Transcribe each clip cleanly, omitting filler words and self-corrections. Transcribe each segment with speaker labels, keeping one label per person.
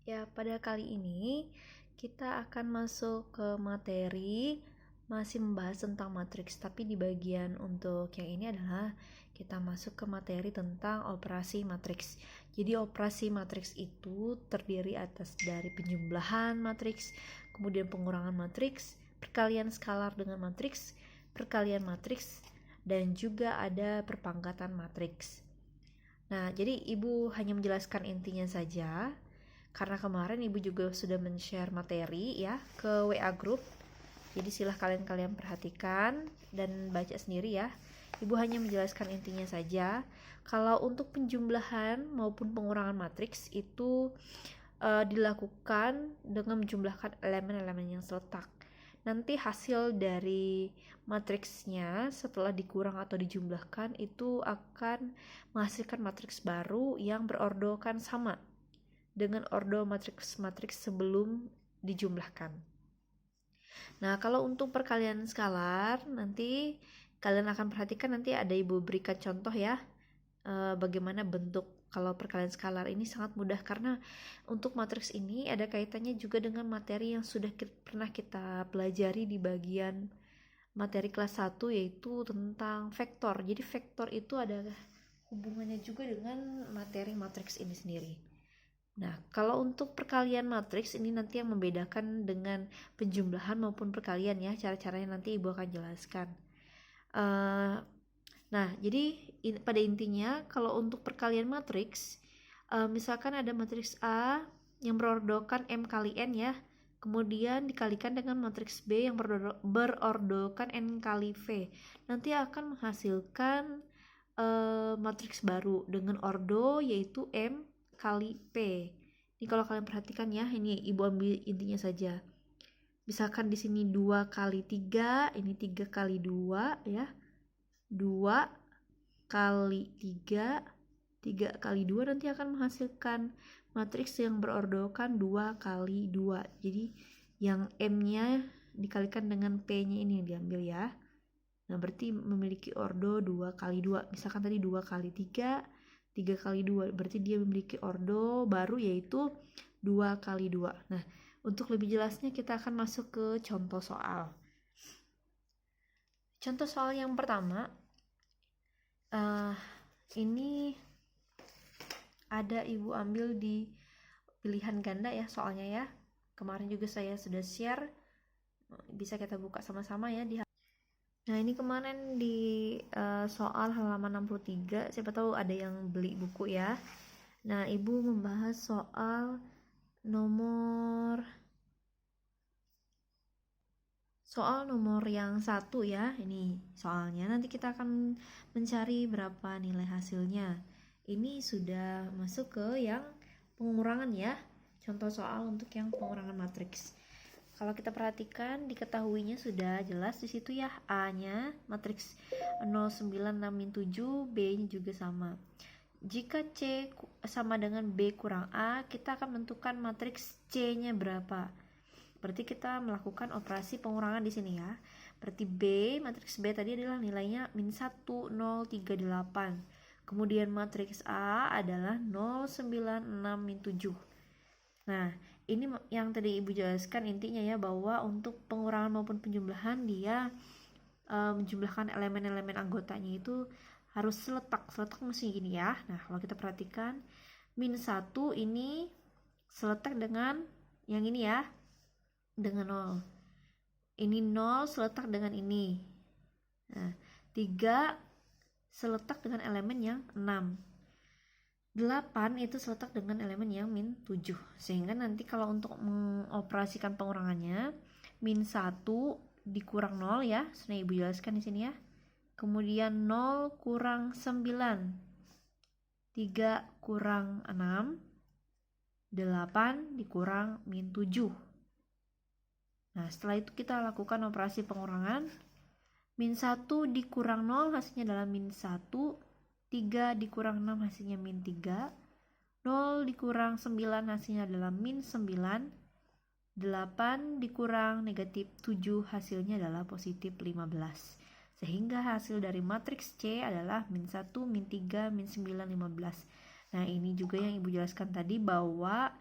Speaker 1: Ya, pada kali ini kita akan masuk ke materi masih membahas tentang matriks, tapi di bagian untuk yang ini adalah kita masuk ke materi tentang operasi matriks. Jadi operasi matriks itu terdiri atas dari penjumlahan matriks, kemudian pengurangan matriks, perkalian skalar dengan matriks, perkalian matriks, dan juga ada perpangkatan matriks. Nah, jadi Ibu hanya menjelaskan intinya saja, karena kemarin Ibu juga sudah men-share materi ya ke WA group. Jadi silahkan kalian perhatikan dan baca sendiri ya. Ibu hanya menjelaskan intinya saja. Kalau untuk penjumlahan maupun pengurangan matriks itu dilakukan dengan menjumlahkan elemen-elemen yang seletak. Nanti hasil dari matriksnya setelah dikurang atau dijumlahkan itu akan menghasilkan matriks baru yang berordokan sama dengan ordo matriks-matriks sebelum dijumlahkan. Nah, kalau untuk perkalian skalar nanti kalian akan perhatikan, nanti ada Ibu berikan contoh ya, bagaimana bentuk. Kalau perkalian skalar ini sangat mudah karena untuk matriks ini ada kaitannya juga dengan materi yang sudah pernah kita pelajari di bagian materi kelas 1, yaitu tentang vektor. Jadi vektor itu ada hubungannya juga dengan materi matriks ini sendiri. Nah, kalau untuk perkalian matriks ini nanti yang membedakan dengan penjumlahan maupun perkalian ya, cara-caranya nanti Ibu akan jelaskan. Nah, jadi pada intinya kalau untuk perkalian matriks, misalkan ada matriks A yang berordokan M kali N ya, kemudian dikalikan dengan matriks B yang berordokan N kali V, nanti akan menghasilkan matriks baru dengan ordo yaitu M kali P. Ini kalau kalian perhatikan ya, ini Ibu ambil intinya saja. Misalkan di sini 2 kali 3, ini 3 kali 2 ya. 2 kali 3, 3 kali 2 nanti akan menghasilkan matriks yang berordokan 2 kali 2. Jadi yang M-nya dikalikan dengan P-nya ini yang diambil ya. Nah, berarti memiliki ordo 2 kali 2. Misalkan tadi 2 kali 3, 3 kali 2, berarti dia memiliki ordo baru yaitu 2 kali 2. Nah, untuk lebih jelasnya kita akan masuk ke contoh soal. Contoh soal yang pertama, ini ada Ibu ambil di pilihan ganda ya soalnya ya. Kemarin juga saya sudah share, bisa kita buka sama-sama ya di. Nah, ini kemarin di soal halaman 63, siapa tahu ada yang beli buku ya. Nah, Ibu membahas soal nomor yang 1 ya. Ini soalnya nanti kita akan mencari berapa nilai hasilnya. Ini sudah masuk ke yang pengurangan ya. Contoh soal untuk yang pengurangan matriks. Kalau kita perhatikan, diketahuinya sudah jelas di situ ya, A-nya matriks 096-7, B-nya juga sama. Jika C sama dengan B kurang A, kita akan menentukan matriks C-nya berapa. Berarti kita melakukan operasi pengurangan di sini ya. Berarti matriks B tadi adalah nilainya -1038. Kemudian matriks A adalah 096-7. Nah, ini yang tadi Ibu jelaskan intinya ya, bahwa untuk pengurangan maupun penjumlahan dia menjumlahkan elemen-elemen anggotanya itu harus seletak mesti gini ya. Nah, kalau kita perhatikan -1 ini seletak dengan yang ini ya, dengan 0. Ini 0 seletak dengan ini. Nah, 3 seletak dengan elemen yang 6. 8 itu seletak dengan elemen yang -7. Sehingga nanti kalau untuk mengoperasikan pengurangannya, -1 dikurang 0 ya, sudah Ibu jelaskan di sini ya. Kemudian 0 kurang 9, 3 kurang 6, 8 dikurang -7. Nah, setelah itu kita lakukan operasi pengurangan. -1 dikurang 0 hasilnya adalah -1. 3 dikurang 6 hasilnya -3. 0 dikurang 9 hasilnya adalah -9. 8 dikurang -7 hasilnya adalah +15. Sehingga hasil dari matriks C adalah -1, -3, -9, 15. Nah, ini juga yang Ibu jelaskan tadi, bahwa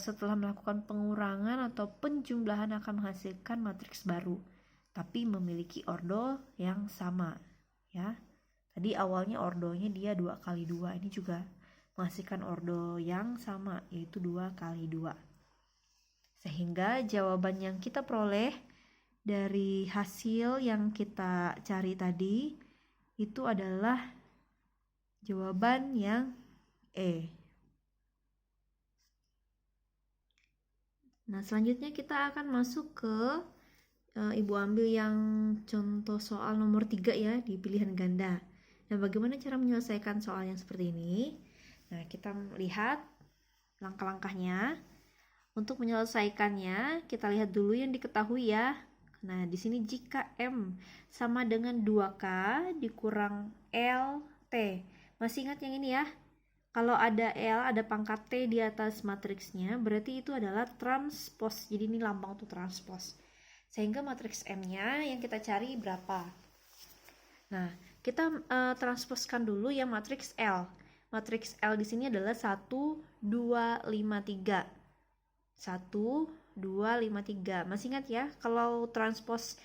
Speaker 1: setelah melakukan pengurangan atau penjumlahan akan menghasilkan matriks baru, tapi memiliki ordo yang sama ya. Tadi awalnya ordonya dia 2 kali 2, ini juga menghasilkan ordo yang sama, yaitu 2 kali 2. Sehingga jawaban yang kita peroleh dari hasil yang kita cari tadi itu adalah jawaban yang E. Nah, selanjutnya kita akan masuk ke Ibu ambil yang contoh soal nomor 3 ya, di pilihan ganda. Nah, bagaimana cara menyelesaikan soal yang seperti ini? Nah, kita lihat langkah-langkahnya. Untuk menyelesaikannya, kita lihat dulu yang diketahui ya. Nah, di sini jika M sama dengan 2K dikurang LT. Masih ingat yang ini ya? Kalau ada L, ada pangkat T di atas matriksnya, berarti itu adalah transpos. Jadi ini lambang untuk transpos. Sehingga matriks M-nya yang kita cari berapa? Nah, kita transposkan dulu yang matriks L. Matriks L di sini adalah 1, 2, 5, 3. 1, 2, 5, 3. Masih ingat ya, kalau transpos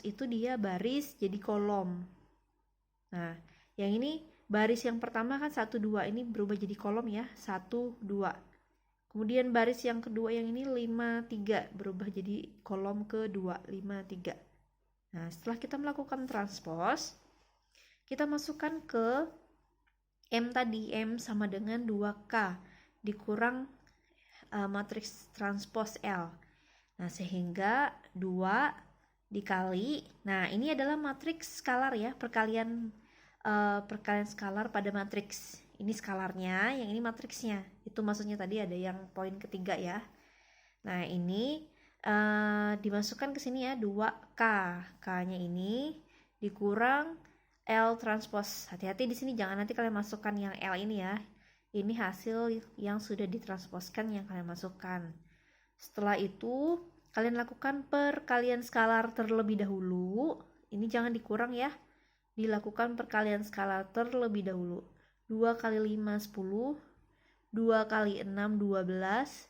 Speaker 1: itu dia baris jadi kolom. Nah, yang ini baris yang pertama kan 1, 2, ini berubah jadi kolom ya, 1, 2. Kemudian baris yang kedua yang ini 5, 3, berubah jadi kolom kedua, 5, 3. Nah, setelah kita melakukan transpos, kita masukkan ke M tadi, M sama dengan 2K dikurang matriks transpos L. Nah, sehingga 2 dikali, nah ini adalah matriks skalar ya, perkalian skalar pada matriks. Ini skalarnya, yang ini matriksnya. Itu maksudnya tadi ada yang poin ketiga ya. Nah, ini dimasukkan ke sini ya, 2K. K-nya ini dikurang L transpos. Hati-hati di sini, jangan nanti kalian masukkan yang L ini ya. Ini hasil yang sudah ditransposkan yang kalian masukkan. Setelah itu, kalian lakukan perkalian skalar terlebih dahulu. Ini jangan dikurang ya. Dilakukan perkalian skalar terlebih dahulu. 2 kali 5, 10. 2 kali 6, 12.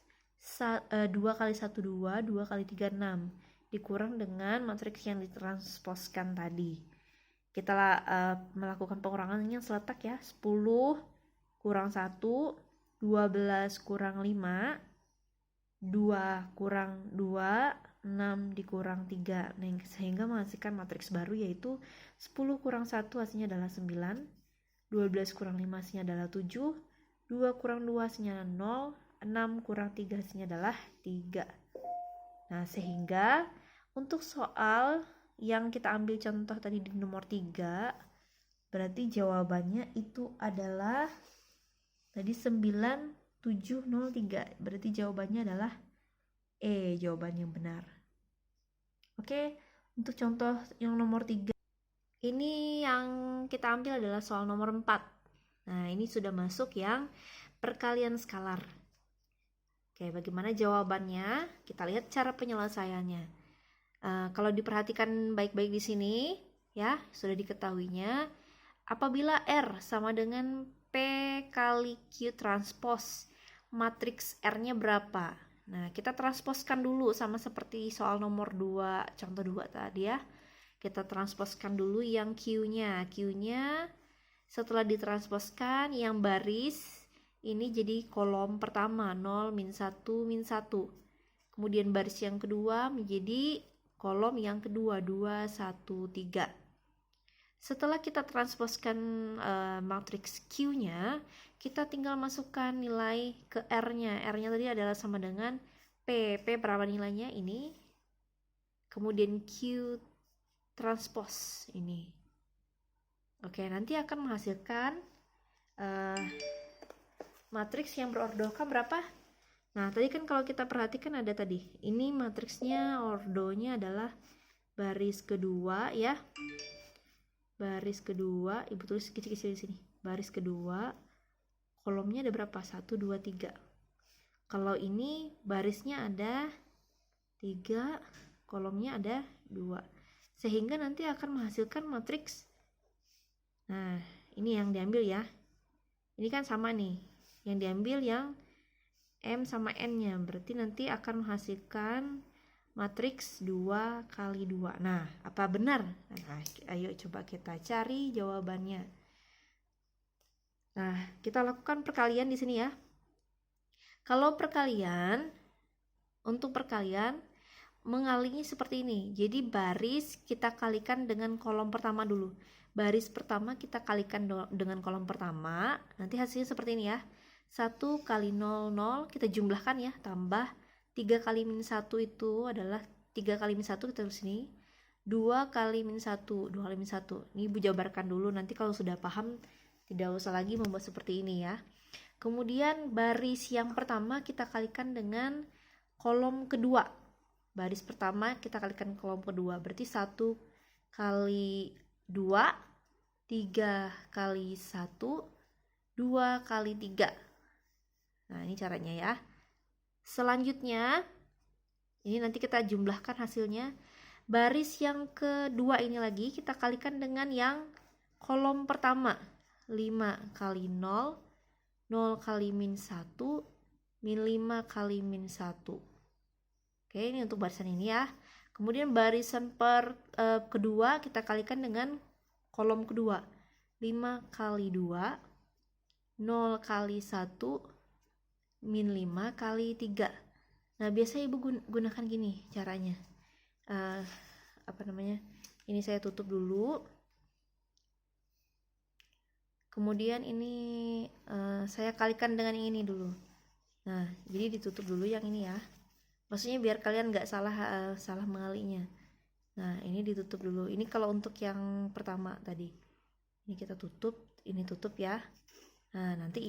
Speaker 1: 2 kali 1, 2. 2 kali 3, 6. Dikurang dengan matriks yang ditransposkan tadi. Kita melakukan pengurangannya seletak ya. 10 kurang 1, 12 kurang 5, 2 kurang 2, 6 dikurang 3. Nah, sehingga menghasilkan matriks baru yaitu 10 kurang 1 hasilnya adalah 9, 12 kurang 5 hasilnya adalah 7, 2 kurang 2 hasilnya 0, 6 kurang 3 hasilnya adalah 3. Nah, sehingga untuk soal yang kita ambil contoh tadi di nomor 3, berarti jawabannya itu adalah tadi 9703. Berarti jawabannya adalah E, jawaban yang benar. Oke, untuk contoh yang nomor 3. Ini yang kita ambil adalah soal nomor 4. Nah, ini sudah masuk yang perkalian skalar. Oke, bagaimana jawabannya? Kita lihat cara penyelesaiannya. Kalau diperhatikan baik-baik di sini, ya, sudah diketahuinya. Apabila R sama dengan P kali Q transpos, matriks R-nya berapa? Nah, kita transposkan dulu sama seperti soal nomor 2, contoh 2 tadi ya. Kita transposkan dulu yang Q-nya. Q-nya setelah ditransposkan, yang baris ini jadi kolom pertama, 0, min 1, min 1. Kemudian baris yang kedua menjadi kolom yang kedua, 2, 1, 3. Setelah kita transposkan matriks Q-nya, kita tinggal masukkan nilai ke R-nya. R-nya tadi adalah sama dengan P. P berapa nilainya? Ini. Kemudian Q transpos ini. Oke, nanti akan menghasilkan matriks yang berordokan berapa? Nah, tadi kan kalau kita perhatikan ada tadi. Ini matriksnya ordonya adalah baris kedua ya. Baris kedua, ibu tulis kecil-kecil di sini. Baris kedua, kolomnya ada berapa? 1, 2, 3. Kalau ini barisnya ada 3, kolomnya ada 2. Sehingga nanti akan menghasilkan matriks. Nah, ini yang diambil ya. Ini kan sama nih. Yang diambil yang M sama N-nya. Berarti nanti akan menghasilkan matriks 2 kali 2. Nah, apa benar? Nah, ayo coba kita cari jawabannya. Nah, kita lakukan perkalian di sini ya. Kalau perkalian, untuk perkalian mengalinya seperti ini. Jadi baris kita kalikan dengan kolom pertama dulu. Baris pertama kita kalikan dengan kolom pertama. Nanti hasilnya seperti ini ya. 1 kali 0, 0. Kita jumlahkan ya. Tambah 3 kali min 1 itu adalah 3 kali min 1 kita tulis sini. 2 kali min 1. 2 kali min 1. Ini Ibu jabarkan dulu. Nanti kalau sudah paham tidak usah lagi membuat seperti ini ya. Kemudian baris yang pertama kita kalikan dengan kolom kedua. Baris pertama kita kalikan kolom kedua, berarti 1 kali 2, 3 kali 1, 2 kali 3. Nah, ini caranya ya. Selanjutnya, ini nanti kita jumlahkan hasilnya. Baris yang kedua ini lagi kita kalikan dengan yang kolom pertama. 5 kali 0, 0 kali min 1, min 5 kali min 1. Oke, ini untuk barisan ini ya. Kemudian barisan kedua kita kalikan dengan kolom kedua. 5 kali 2, 0 kali 1, min 5 kali 3. Nah, biasanya Ibu gunakan gini caranya. Ini saya tutup dulu. Kemudian ini saya kalikan dengan yang ini dulu. Nah, jadi ditutup dulu yang ini ya. Maksudnya biar kalian nggak salah mengalinya. Nah, ini ditutup dulu. Ini kalau untuk yang pertama tadi. Ini kita tutup, ini tutup ya. Nah, nanti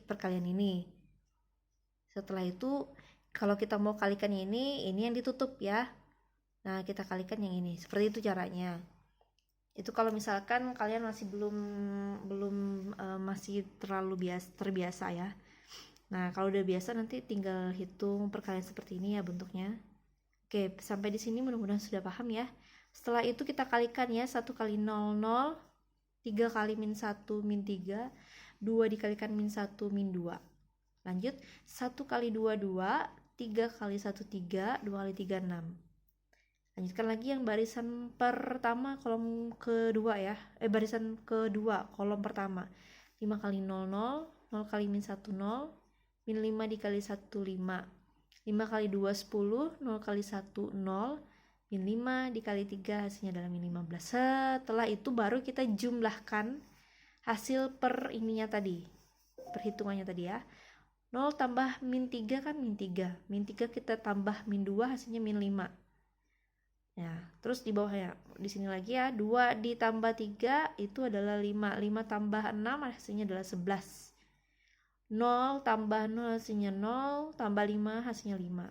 Speaker 1: perkalian ini. Setelah itu, kalau kita mau kalikan ini yang ditutup ya. Nah, kita kalikan yang ini. Seperti itu caranya. Itu kalau misalkan kalian masih masih terlalu terbiasa ya. Nah, kalau udah biasa nanti tinggal hitung perkalian seperti ini ya bentuknya. Oke, sampai di sini mudah-mudahan sudah paham ya. Setelah itu kita kalikan ya, 1 kali 0, 0, 3 kali min 1, min 3, 2 dikalikan min 1, min 2. Lanjut, 1 kali 2, 2, 3 kali 1, 3, 2 kali 3, 6. Lanjutkan lagi yang barisan pertama kolom kedua ya. Barisan kedua kolom pertama. 5 kali 0, 0, 0 kali min 1, 0, min 5 dikali 1, 5. 5 kali 2, 10. 0 kali 1, 0. Min 5 dikali 3 hasilnya adalah min 15. Setelah itu baru kita jumlahkan hasil ininya tadi. Perhitungannya tadi ya. 0 tambah min 3 kan min 3. Min 3 kita tambah min 2 hasilnya min 5. Ya, terus di bawahnya di sini lagi ya. 2 ditambah 3 itu adalah 5. 5 tambah 6 hasilnya adalah 11. 0 tambah 0 hasilnya 0, tambah 5 hasilnya 5.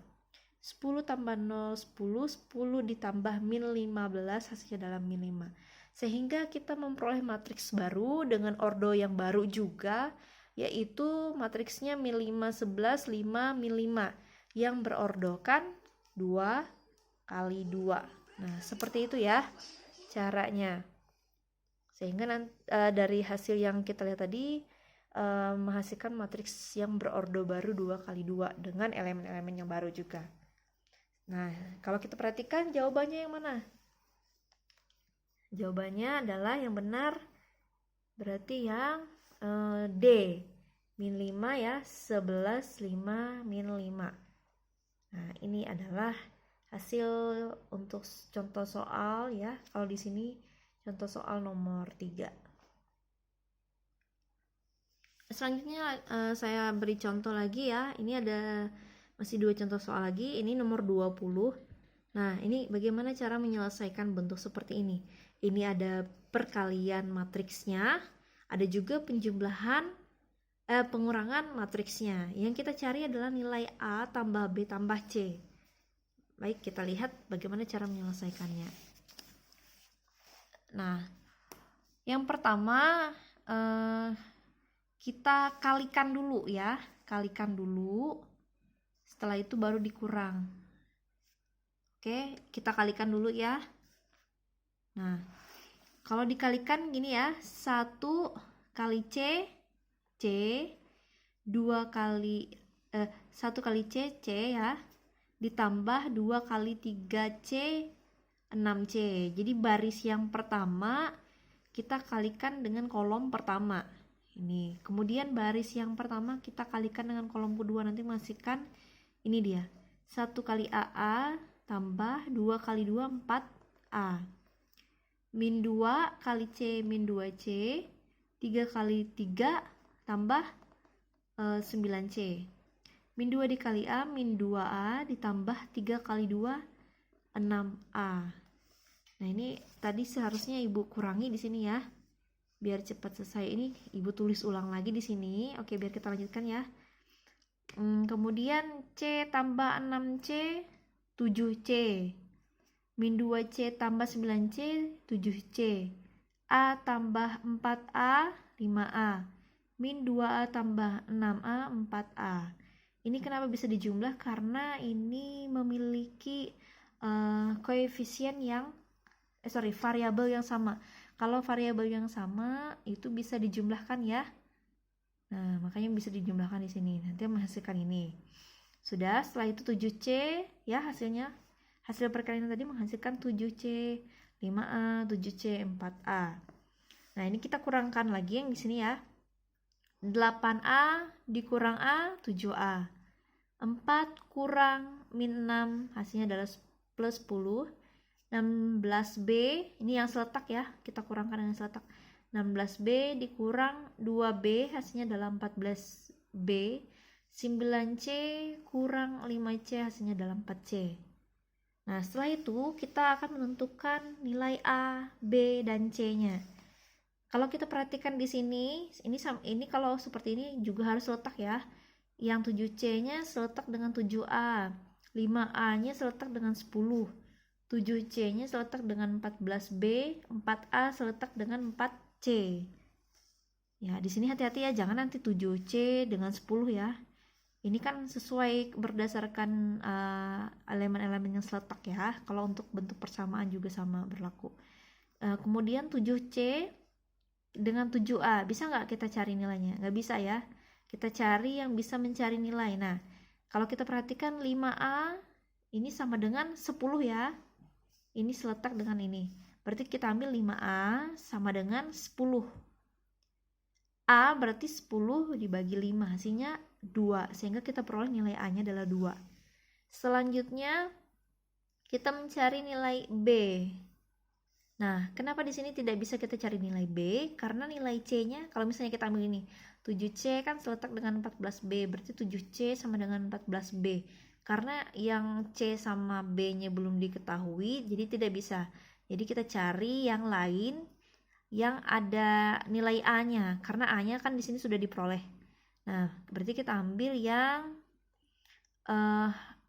Speaker 1: 10 tambah 0, 10, 10 ditambah min 15 hasilnya adalah min 5. Sehingga kita memperoleh matriks baru dengan ordo yang baru juga, yaitu matriksnya min 5, 11, 5, min 5 yang berordokan 2 kali 2. Nah, seperti itu ya caranya. Sehingga dari hasil yang kita lihat tadi menghasilkan matriks yang berordo baru 2 kali 2 dengan elemen-elemen yang baru juga. Nah, kalau kita perhatikan jawabannya yang mana? Jawabannya adalah yang benar berarti yang D, min 5 ya, 11, 5, min 5. Nah, ini adalah hasil untuk contoh soal ya. Kalau di sini contoh soal nomor 3. Selanjutnya saya beri contoh lagi ya. Ini ada masih 2 contoh soal lagi. Ini nomor 20. Nah, ini bagaimana cara menyelesaikan bentuk seperti ini. Ini ada perkalian matriksnya, ada juga pengurangan matriksnya. Yang kita cari adalah nilai A tambah B tambah C. Baik, kita lihat bagaimana cara menyelesaikannya. Nah, yang pertama kita kalikan dulu ya, kalikan dulu. Setelah itu baru dikurang. Oke, kita kalikan dulu ya. Nah, kalau dikalikan gini ya, 1 kali C, 2 kali 1 kali C, C ya, ditambah 2 kali 3C, 6C. Jadi baris yang pertama kita kalikan dengan kolom pertama. Ini. Kemudian baris yang pertama kita kalikan dengan kolom kedua, nanti menghasilkan ini dia. 1 kali AA tambah 2 kali 2, 4A. Min 2 kali C min 2C, 3 kali 3 tambah 9C. Min 2 dikali A, min 2A ditambah 3 kali 2, 6A. Nah, ini tadi seharusnya Ibu kurangi di sini ya. Biar cepat selesai. Ini Ibu tulis ulang lagi di sini. Oke, biar kita lanjutkan ya. Kemudian C tambah 6C, 7C. Min 2C tambah 9C, 7C. A tambah 4A, 5A. Min 2A tambah 6A, 4A. Ini kenapa bisa dijumlah? Karena ini memiliki koefisien yang variabel yang sama. Kalau variabel yang sama itu bisa dijumlahkan ya. Nah, makanya bisa dijumlahkan di sini. Nanti menghasilkan ini. Sudah, setelah itu 7C ya hasilnya. Hasil perkalian tadi menghasilkan 7C, 5A, 7C, 4A. Nah, ini kita kurangkan lagi yang di sini ya. 8A dikurang A, 7A. 4 kurang min 6, hasilnya adalah plus 10. 16B, ini yang seletak ya, kita kurangkan dengan seletak. 16B dikurang 2B, hasilnya adalah 14B. 9C kurang 5C, hasilnya adalah 4C. Nah, setelah itu kita akan menentukan nilai A, B, dan C-nya. Kalau kita perhatikan di sini, ini kalau seperti ini juga harus letak ya. Yang 7C-nya seletak dengan 7A, 5A-nya seletak dengan 10, 7C-nya seletak dengan 14B, 4A seletak dengan 4C. Ya, di sini hati-hati ya, jangan nanti 7C dengan 10 ya. Ini kan sesuai berdasarkan elemen-elemen yang seletak ya. Kalau untuk bentuk persamaan juga sama berlaku. Kemudian 7C dengan 7A, bisa nggak kita cari nilainya? Nggak bisa ya. Kita cari yang bisa mencari nilai. Nah, kalau kita perhatikan 5A ini sama dengan 10 ya. Ini seletak dengan ini. Berarti kita ambil 5A sama dengan 10. A berarti 10 dibagi 5, hasilnya 2. Sehingga kita peroleh nilai A-nya adalah 2. Selanjutnya kita mencari nilai B. Nah, kenapa di sini tidak bisa kita cari nilai B? Karena nilai C-nya, kalau misalnya kita ambil ini, 7C kan seletak dengan 14B, berarti 7C sama dengan 14B. Karena yang C sama B-nya belum diketahui, jadi tidak bisa. Jadi kita cari yang lain yang ada nilai A-nya, karena A-nya kan di sini sudah diperoleh. Nah, berarti kita ambil yang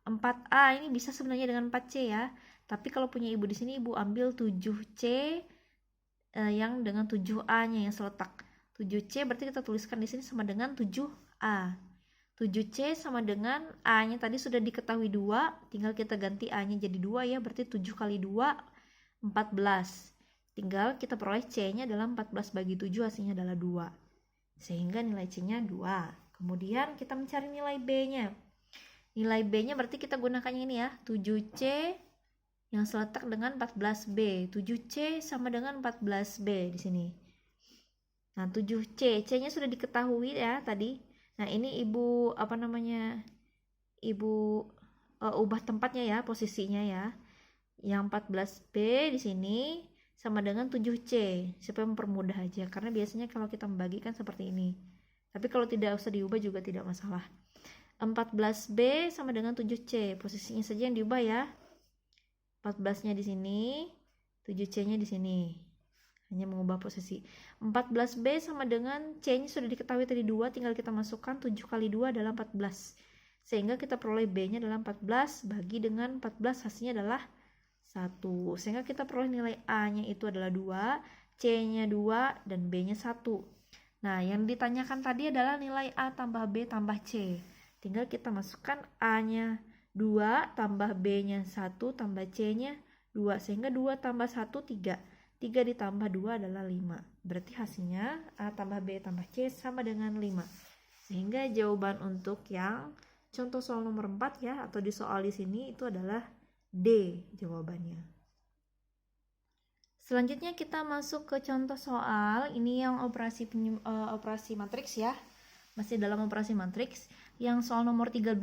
Speaker 1: 4A, ini bisa sebenarnya dengan 4C ya. Tapi kalau punya Ibu di sini, Ibu ambil 7C yang dengan 7A-nya yang seletak. 7C berarti kita tuliskan di sini sama dengan 7A. 7C sama dengan A-nya tadi sudah diketahui 2, tinggal kita ganti A-nya jadi 2 ya, berarti 7 kali 2, 14. Tinggal kita peroleh C-nya adalah 14 bagi 7, hasilnya adalah 2. Sehingga nilai C-nya 2. Kemudian kita mencari nilai B-nya. Nilai B-nya berarti kita gunakannya ini ya, 7C yang seletak dengan 14B. 7C sama dengan 14B di sini. Nah, 7C, C-nya sudah diketahui ya tadi. Nah, ini Ibu Ibu ubah tempatnya ya, posisinya ya. Yang 14B di sini sama dengan 7C, supaya mempermudah aja, karena biasanya kalau kita membagikan seperti ini. Tapi kalau tidak usah diubah juga tidak masalah. 14B sama dengan 7C, posisinya saja yang diubah ya. 14-nya di sini, 7C-nya di sini. Hanya mengubah posisi. 14B sama dengan C-nya sudah diketahui tadi 2, tinggal kita masukkan 7 kali 2 adalah 14. Sehingga kita peroleh B-nya adalah 14, bagi dengan 14 hasilnya adalah 1. Sehingga kita peroleh nilai A-nya itu adalah 2, C-nya 2, dan B-nya 1. Nah, yang ditanyakan tadi adalah nilai A tambah B tambah C. Tinggal kita masukkan A-nya 2 tambah B-nya 1 tambah C-nya 2. Sehingga 2 tambah 1, 3. 3 ditambah 2 adalah 5. Berarti hasilnya A tambah B tambah C sama dengan 5. Sehingga jawaban untuk yang contoh soal nomor 4 ya, atau di soal di sini itu adalah D jawabannya. Selanjutnya kita masuk ke contoh soal. Ini yang operasi matriks ya. Masih dalam operasi matriks yang soal nomor 13.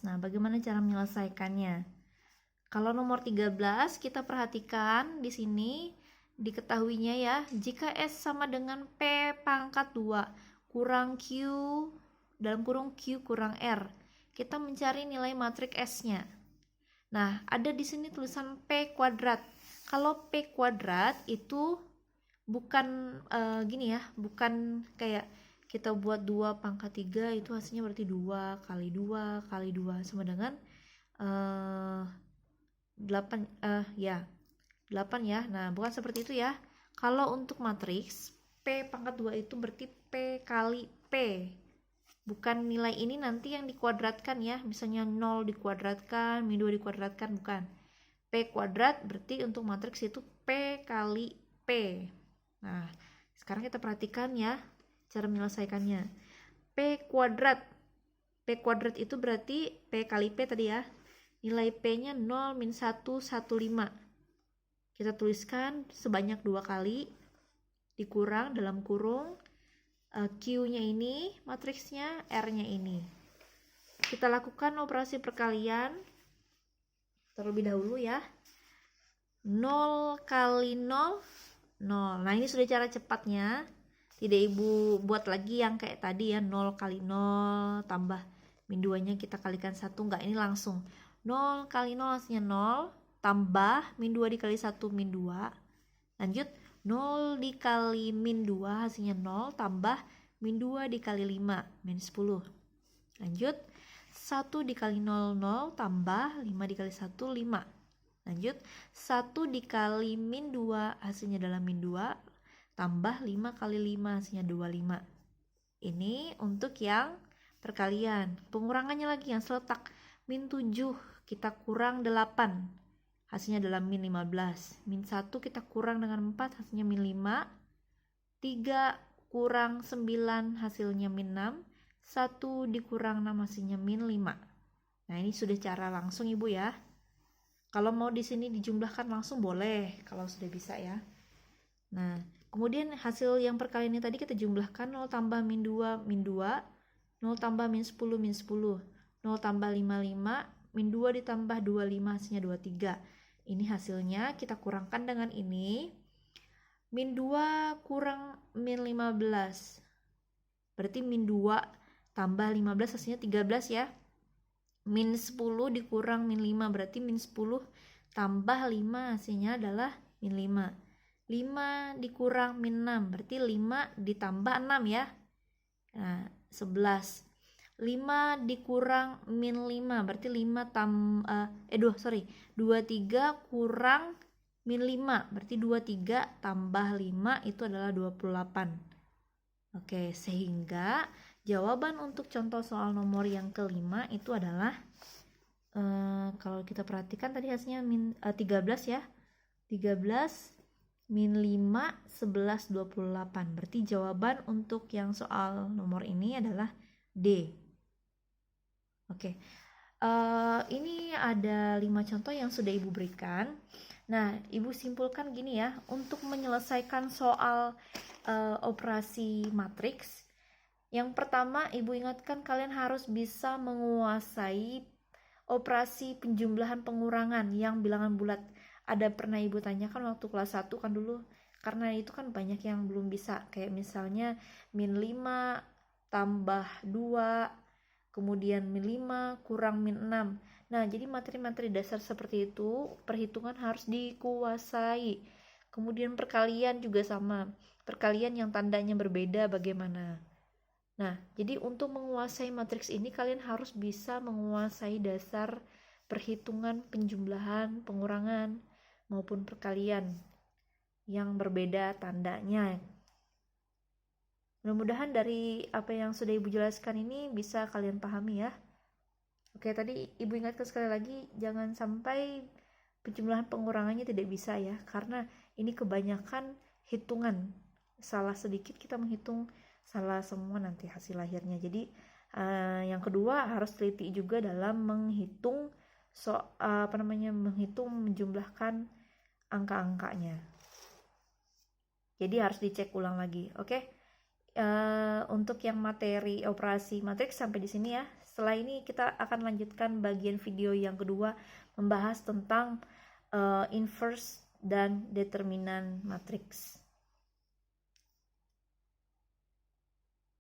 Speaker 1: Nah, bagaimana cara menyelesaikannya? Kalau nomor 13 kita perhatikan di sini diketahuinya ya, jika S sama dengan P pangkat 2 kurang Q dalam kurung Q kurang R, kita mencari nilai matriks S-nya. Nah, ada di sini tulisan P kuadrat. Kalau P kuadrat itu bukan gini ya, bukan kayak kita buat 2 pangkat 3 itu hasilnya berarti 2 kali 2 kali 2 sama dengan 8 ya. 8 ya. Nah, bukan seperti itu ya. Kalau untuk matriks P pangkat 2 itu berarti P kali P. Bukan nilai ini nanti yang dikuadratkan ya. Misalnya 0 dikuadratkan, min 2 dikuadratkan, bukan. P kuadrat berarti untuk matriks itu P kali P. Nah, sekarang kita perhatikan ya cara menyelesaikannya. P kuadrat. P kuadrat itu berarti P kali P tadi ya. Nilai P-nya 0 min 1, 15. Kita tuliskan sebanyak 2 kali. Dikurang dalam kurung. Q-nya ini, matriksnya, R-nya ini. Kita lakukan operasi perkalian terlebih dahulu ya. 0 kali 0, 0. Nah, ini sudah cara cepatnya. Tidak Ibu buat lagi yang kayak tadi ya, 0 kali 0 tambah min 2-nya kita kalikan 1. Enggak, ini langsung. 0 kali 0 hasilnya 0, tambah min 2 dikali 1 min 2. Lanjut, 0 dikali min 2 hasilnya 0, tambah min 2 dikali 5, min 10. Lanjut, 1 dikali 0, 0, tambah 5 dikali 1, 5. Lanjut, 1 dikali min 2 hasilnya adalah min 2, tambah 5 kali 5 hasilnya 25. Ini untuk yang perkalian. Pengurangannya lagi yang seletak. Min 7 kita kurang 8. Hasilnya adalah min 15. Min 1 kita kurang dengan 4 hasilnya min 5. 3 kurang 9 hasilnya min 6. 1 dikurang 6 hasilnya min 5. Nah, ini sudah cara langsung Ibu ya. Kalau mau di sini dijumlahkan langsung boleh kalau sudah bisa ya. Nah, kemudian hasil yang perkalian ini tadi kita jumlahkan 0 tambah min 2 min 2, 0 tambah min 10 min 10, 0 tambah 55, min 2 ditambah 25 hasilnya 23. Ini hasilnya kita kurangkan dengan ini. Min 2 kurang min 15. Berarti min 2 tambah 15 hasilnya 13 ya. Min 10 dikurang min 5 berarti min 10 tambah 5 hasilnya adalah min 5. 5 dikurang min 6 berarti 5 ditambah 6 ya. Nah, 11. 5 dikurang min 5 berarti 23 kurang min 5 berarti 23 tambah 5 itu adalah 28. Oke, sehingga jawaban untuk contoh soal nomor yang kelima itu adalah kalau kita perhatikan tadi hasilnya 13 ya. 13 min 5 11 28. Berarti jawaban untuk yang soal nomor ini adalah D. Oke. Ini ada 5 contoh yang sudah Ibu berikan. Nah, Ibu simpulkan gini ya, untuk menyelesaikan soal operasi matriks, yang pertama Ibu ingatkan kalian harus bisa menguasai operasi penjumlahan pengurangan yang bilangan bulat. Ada pernah Ibu tanyakan waktu kelas 1 kan dulu, karena itu kan banyak yang belum bisa, kayak misalnya min 5 tambah 2, kemudian min 5 kurang min 6. Nah, jadi materi-materi dasar seperti itu perhitungan harus dikuasai. Kemudian perkalian juga sama. Perkalian yang tandanya berbeda bagaimana. Nah, jadi untuk menguasai matriks ini kalian harus bisa menguasai dasar perhitungan penjumlahan, pengurangan maupun perkalian yang berbeda tandanya. Mudah-mudahan dari apa yang sudah Ibu jelaskan ini bisa kalian pahami ya. Oke, tadi Ibu ingatkan sekali lagi, jangan sampai penjumlahan pengurangannya tidak bisa ya, karena ini kebanyakan hitungan. Salah sedikit kita menghitung, salah semua nanti hasil akhirnya. Jadi Yang kedua, harus teliti juga dalam menghitung menjumlahkan angka-angkanya. Jadi harus dicek ulang lagi, oke? Untuk yang materi operasi matriks sampai di sini ya. Setelah ini kita akan lanjutkan bagian video yang kedua, membahas tentang inverse dan determinan matriks.